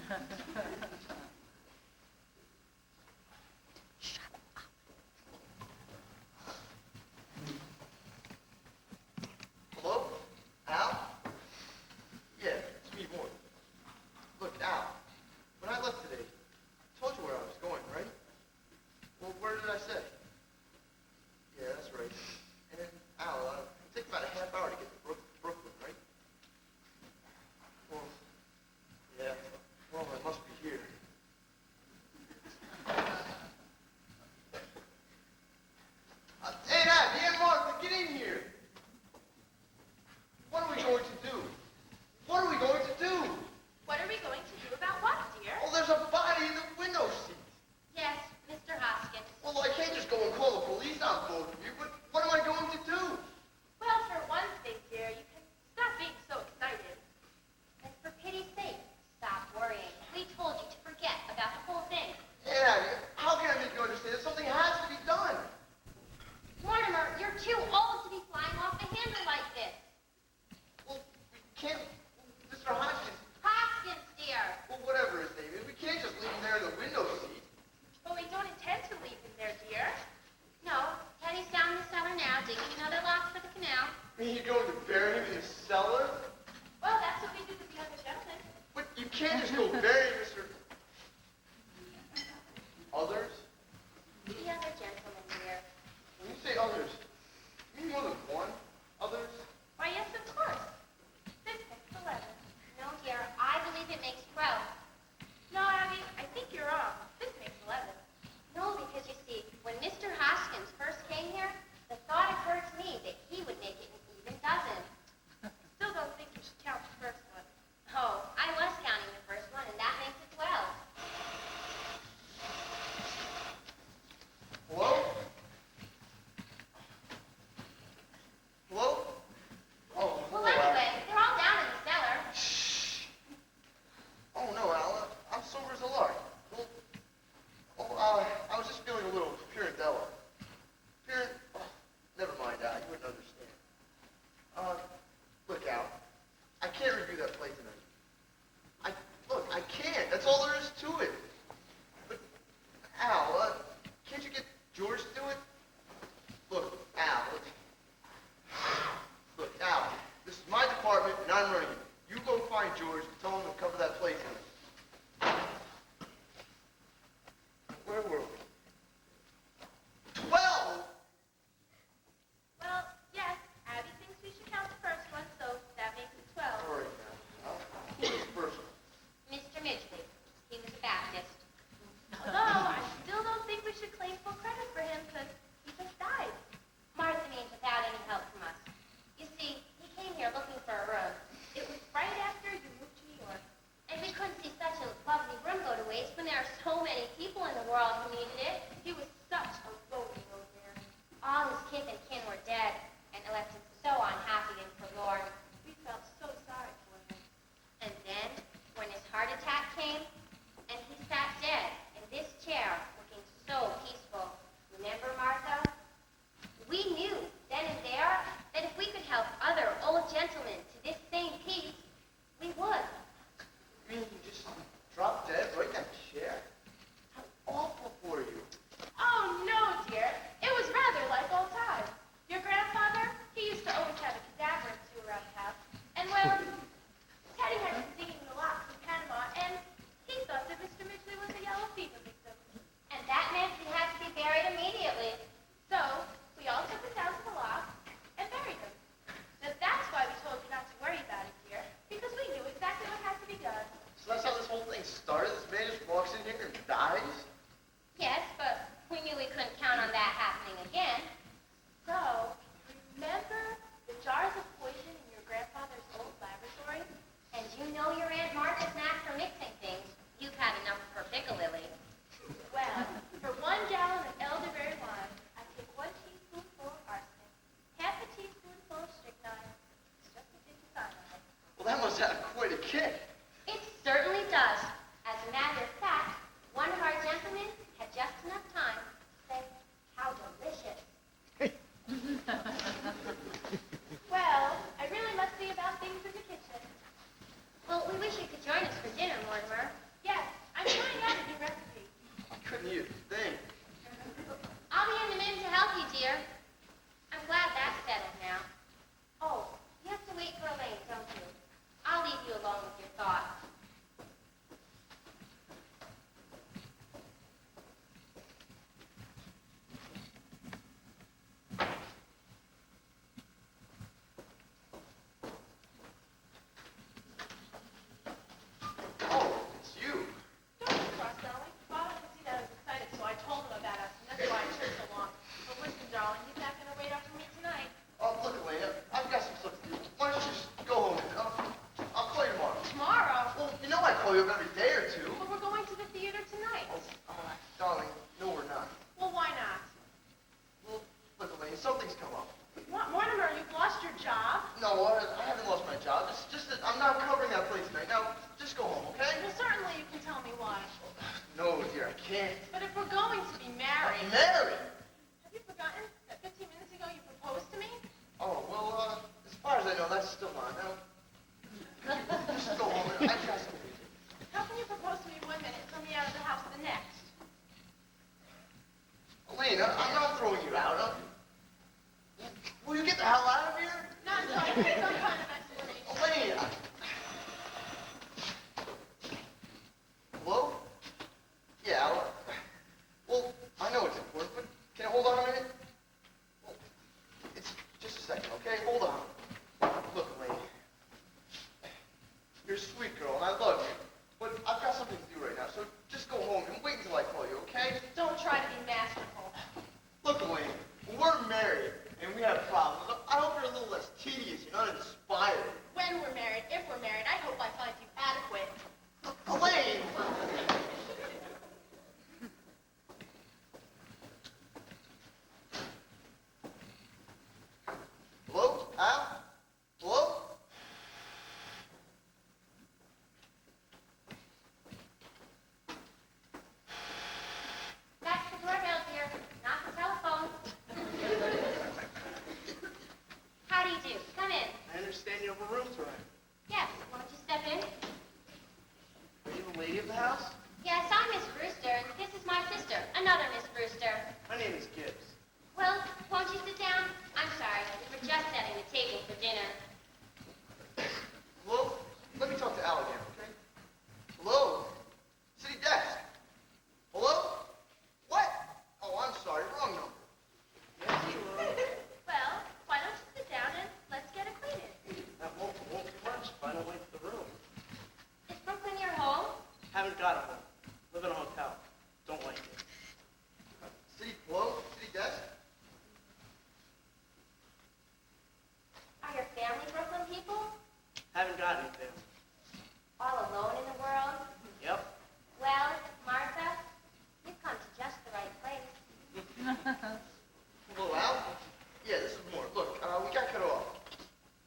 Hello? Al? Yeah, it's me, Mort. Look, Al, when I left today, I told you where I was going, right? Well, where did I say? Yeah, that's right. And then, Al, it takes about a half hour to get to Brooklyn, right? Well, yeah. Well, I must be here. Hey, Dad, yeah, Mark, get in here. What are we going to do? What are we going to do? What are we going to do about what, dear? Oh, there's a body in the window seat. Yes, Mr. Hoskins. Well, I can't just go and call the police on both of you, but what am I going to do? Well, for one thing, dear, you can stop being so excited. And for pity's sake, stop worrying. We told you to forget about the whole thing. Yeah, how can I make you understand that something has to be done? Mortimer, you're too old to be flying off the handle like this. Well, we can't, Mr. Hodgkins. Hoskins, dear. Well, whatever his name is, we can't just leave him there in the window seat. But we don't intend to leave him there, dear. No, Teddy's down in the cellar now, digging another lot for the canal. I mean, you're going to bury him in the cellar? Well, that's what we do with the other gentlemen. But you can't just go bury Mr. Others? The other gentlemen, dear. When you say others, you mean more than one? Others? Why, yes, of course. This makes 11. No, dear, I believe it makes 12. No, Abby, I think you're wrong. This makes 11. No, because you see, when Mr. Hoskins first came here, the thought occurred to me that he would make it an even dozen. Still don't think you should count the first one. Oh, I was counting the first one, and that makes it 12. Hello? Hello? Oh, Well, hello, Al. anyway, they're all down in the cellar. Shh. Oh, no, Al. I'm sober as a lark. Well, I was just feeling a little Pirandello. Never mind, Al. You wouldn't understand. Look, Al. I can't review that play tonight. Look, I can't. That's all there is to it. But, Al, can't you get George to do it? Look, Al. Look, Al. This is my department, and I'm running it. You go find George and tell him to cover that play tonight. Where were we? 12! Well, yes, Abby thinks we should count the first one, so that makes it 12. All right, now. Who was the first one? Mr. Midgley. He was a Baptist. Although, I still don't think we should claim full credit for him because he just died. Martha means without any help from us. You see, he came here looking for a room. It was right after you moved to New York. And we couldn't see such a lovely room go to waste when there are so many people in the world who needed it. He was such a lonely old man. All his kith and kin were dead, and it left him so unhappy and forlorn. We felt so sorry for him. And then, when his heart attack came, and he sat dead in this chair, looking so peaceful. Remember, Martha? We knew then and there that if we could help other old gentlemen to this same peace, we would. You mean you just dropped dead right in that chair? How awful for you. Oh, no, dear. It was rather like old times. Your grandfather, he used to always have a cadaver or two around the house. And, well, Teddy had been singing the locks in Panama, and he thought that Mr. Midgley was a yellow fever victim. And that meant he had to be buried immediately. So, we all took him down to the lock and buried him. Now, that's why we told you not to worry about it, dear, because we knew exactly what had to be done. So that's how this whole thing started? This man just walks in here and dies? Yes, but we knew we couldn't count on that happening again. So, remember the jars of poison in your grandfather's old laboratory? And you know your Aunt Martha's knack for mixing things. You've had enough of her piccalilli. Well, for 1 gallon of elderberry wine, I take 1 teaspoonful of arsenic, half a teaspoonful of strychnine. It's just a 55 on it. Well, that must have quite a kick. It certainly does. As a matter of fact, one of our gentlemen had just enough time to say, how delicious. Well, I really must see about things in the kitchen. Well, we wish you could join us for dinner, Mortimer. call you up every day or two. But we're going to the theater tonight. Oh, darling, no, we're not. Well, why not? Well, look, Elaine, something's come up. What, Mortimer, you've lost your job? No, I haven't lost my job. It's just that I'm not covering that place tonight. Now, just go home, okay? Well, certainly you can tell me why. No, dear, I can't. But if we're going to be married... Married? Have you forgotten that 15 minutes ago you proposed to me? Oh, well, as far as I know, that's still on. Now, just go home. I got some music. How can you propose to me one minute and throw me out of the house the next? Elaine, I'm not throwing you out. Will you get the hell out of here? Not until I get some kind of explanation. Elaine! Hello? Yeah, well, I know it's important, but can I hold on a minute? Well, it's just a second, okay? Hold on. Look, Elaine. You're a sweet girl, and I love you. But I've got something to do right now, so just go home and wait until I call you, okay? Don't try to be masterful. Look, Elaine, we're married, and we have problems. I hope you're a little less tedious. You're not inspired. When we're married, if we're married, I hope I find you adequate. Elaine! Hello? Al? Hello? That's the doorbell, dear, not the telephone. How do you do? Come in. I understand you have a room to rent. Yes, won't you step in? Are you the lady of the house? Yes, I'm Miss Brewster, and this is my sister, another Miss Brewster. My name is Gibbs. Well, won't you sit down? I'm sorry, we're just setting the table for dinner. Hello? Let me talk to Al again, okay? Hello? City desk. Hello? What? Oh, I'm sorry, wrong number. Yes, hello. Well, why don't you sit down and let's get acquainted? That won't be much if I don't wait for the room. Is Brooklyn your home? Haven't got a home. Live in a hotel. Don't like it. City, hello? City desk? Are your family Brooklyn people? Haven't got anything. All alone in the world? Yep. Well, Martha, you've come to just the right place. Hello, Al? Yeah, this is more. Look, we got cut off.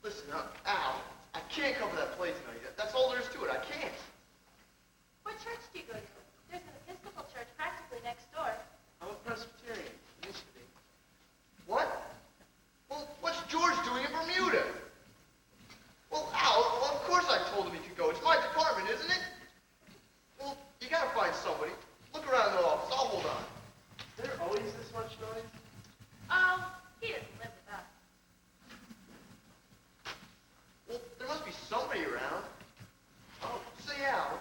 Listen, Al, I can't cover that play tonight. That's all there is to it. I can't. What church do you go to? There's an Episcopal church practically next door. I'm a Presbyterian. Used to be. What? Well, what's George doing in Bermuda? Well, Al, well, of course I told him he could go. It's my department, isn't it? Well, you gotta find somebody. Look around the office. I'll hold on. Is there always this much noise? He doesn't live with us. Well, there must be somebody around. Oh, say, Al,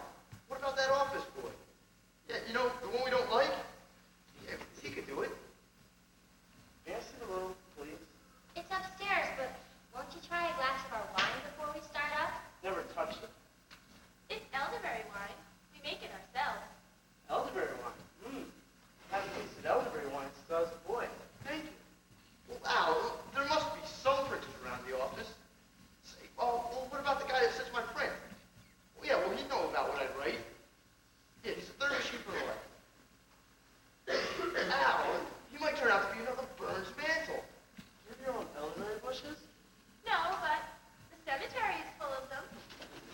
what about that office boy? Yeah, you know, the one we don't like? Yeah, he could do it. May I see the room, please? It's upstairs, but won't you try a glass of our wine before we start up? Never touched it. It's elderberry wine. We make it ourselves. Elderberry wine. Haven't tasted elderberry wine since I was a boy. Thank you. Well, Al, there must be some printers around the office. Say, oh, well, what about the guy that sets my print? Well, yeah, well, he'd know about what I'd write. Yeah, he's the third machine from the left. Al, he might turn out to be another Burns Mantle. You have your own elderberry bushes? No, but the cemetery is full of them.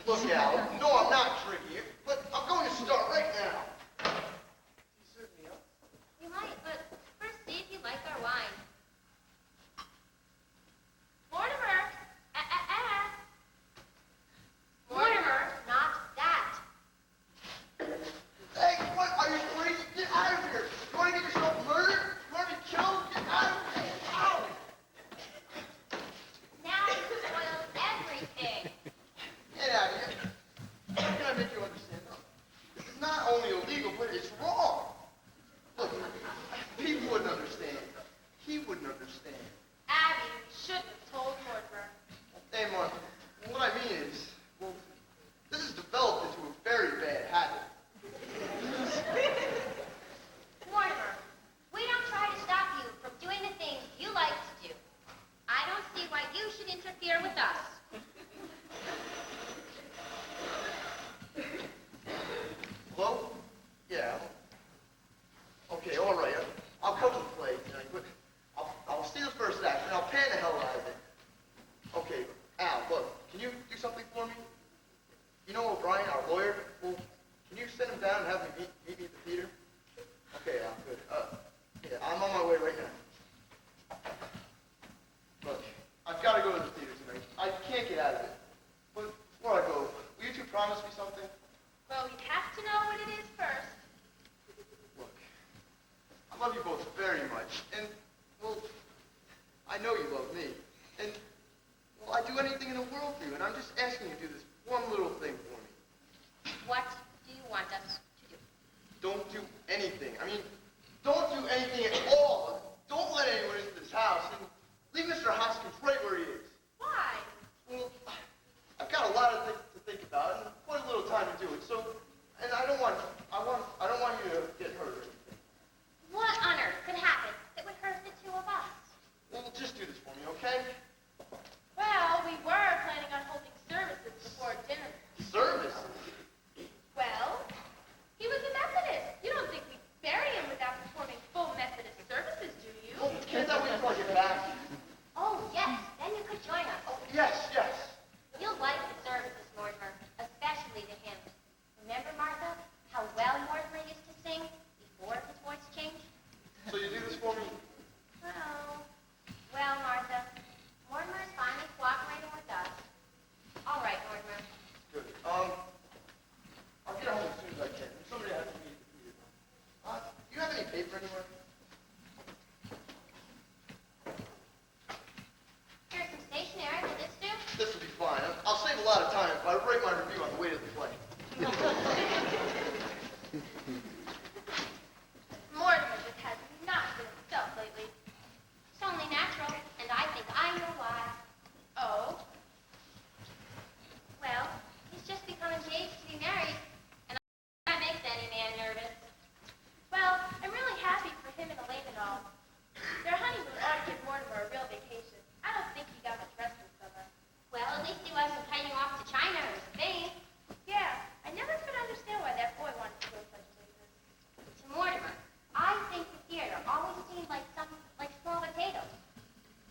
Look, Al, no, I'm not drinking it, but I'm going to start right now. You serve me up? You might, but first see if you like our wine. Mortimer! Mortimer, not that. Hey, what? Are you crazy? Get out of here! You want to get yourself murdered? You want to be killed? Get out of here! Ow! Now you spoiled everything. Get out of here. How can I make you I don't want you to get hurt or anything. What on earth could happen that would hurt the two of us? Well, just do this for me, okay? Well, we were planning on holding services before dinner. Service? Well, he was a Methodist. You don't think we'd bury him without performing full Methodist services, do you? Well, can't that wait till I get back? Oh, yes, then you could join us. Oh, yes, yes. You'll like the services, Mortimer, especially the hymns. Remember, Martha, how well Mortimer used to sing before his voice changed? So you do this for me? Well, Martha, Mortimer is finally cooperating with us. All right, Mortimer. Good. I'll get home as soon as I can. Somebody has to meet the computer. Do you have any paper anywhere? Here's some stationery. Will this do? This will be fine. I'll save a lot of time if I write my review on the way to the play. Mortimer just has not been himself lately. It's only natural, and I think I know why. Oh? Well, he's just become engaged to be married, and that makes any man nervous. Well, I'm really happy for him and Elaine and all. Their honeymoon ought to give Mortimer a real vacation. I don't think he got much rest this summer. Well, at least he wasn't heading off to China or Spain. Yeah, I never could understand why that boy wanted to go such places. To Mortimer, I think the theater always seemed like small potatoes.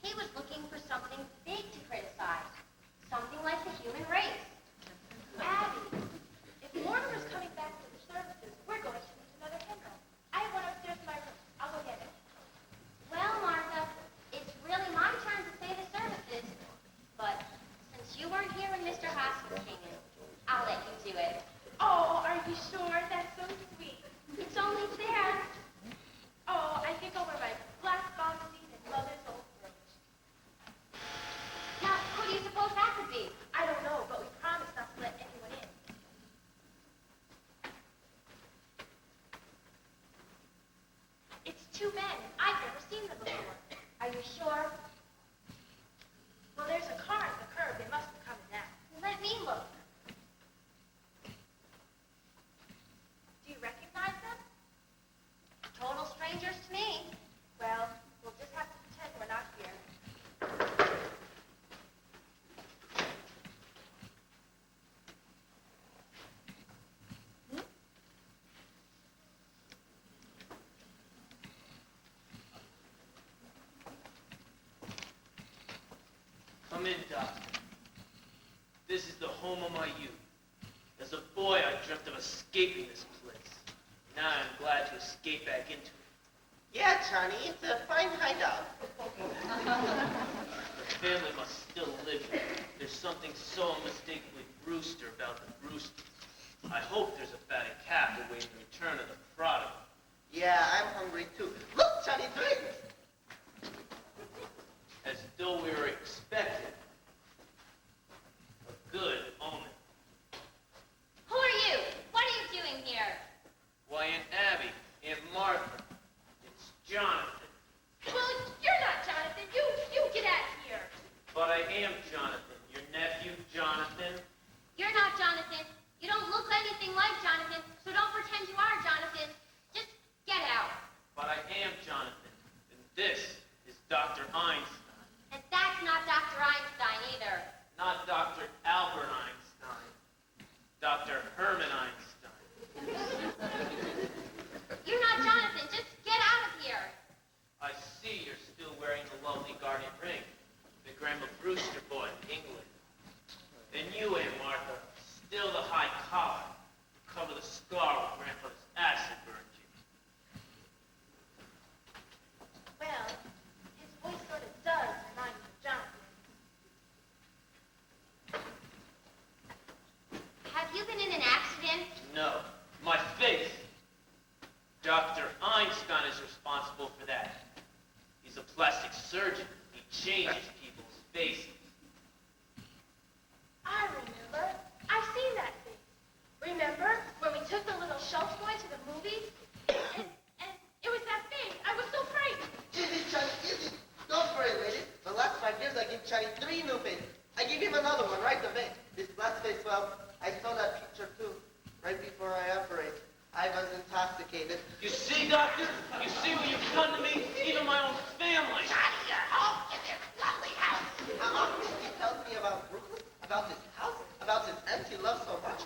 He was looking for something big to criticize, something like the human race. Abby, if Mortimer's coming back to the services, we're going to need another hymnal. I have one upstairs in my room. I'll go get it. Well, Martha, it's really my turn to say the services, but since you weren't here when Mr. Hoskins came in, I'll let you do it. Oh, are you sure? That's so sweet. It's only fair. Oh, I think I'll wear my black bombazine and mother's old brooch. Now, who do you suppose that could be? I don't know, but we promised not to let anyone in. It's two men. I've never seen them before. Are you sure? Well, there's a car at the curb. They must be coming now. Let me look. Do you recognize them? Total strangers to me. Well, we'll just have to pretend we're not here. Come in, Doctor. This is the home of my youth. As a boy, I dreamt of escaping this place. Now I'm glad to escape back into it. Yeah, Johnny, it's a fine hideout. The family must still live here. There's something so unmistakably Brewster about the Brewsters. I hope there's a fatted calf awaiting the return of the prodigal. Yeah, I'm hungry too. Look, Johnny, drinks. As though we were expected. A good omen. Who are you? What are you doing here? Why, Aunt Abby, Aunt Martha, it's Jonathan. Well, you're not Jonathan. You get out of here. But I am Jonathan, your nephew, Jonathan. You're not Jonathan. You don't look anything like Jonathan, so don't pretend you are Jonathan. Just get out. But I am Jonathan, and this is Dr. Einstein. And that's not Dr. Einstein either. Not Dr. Albert Einstein. Dr. Herman Einstein. You're not Jonathan. Just get out of here. I see you're still wearing the lovely guardian ring. The Grandma Brewster bought in England. And you, Aunt Martha, still the high collar to cover the scar where Grandpa's acid burned you. Well, his voice sort of does remind me of Jonathan. Have you been in an accident? No, my face. Dr. Einstein is responsible for that. He's a plastic surgeon. He changes people's faces. I remember. I've seen that face. Remember when we took the little Schultz boy to the movies? And it was that face. I was so frightened. Easy, Johnny, easy. Don't worry, lady. The last 5 years, I gave Johnny 3 new faces. I gave him another one right away. This last face, well, I saw that picture too. Right before I operate, I was intoxicated. You see, Doctor? You see what you've done to me? Even my own family. Out of your home in this lovely house. How often he tells me about Brooklyn, about his house, about his ends he loves so much.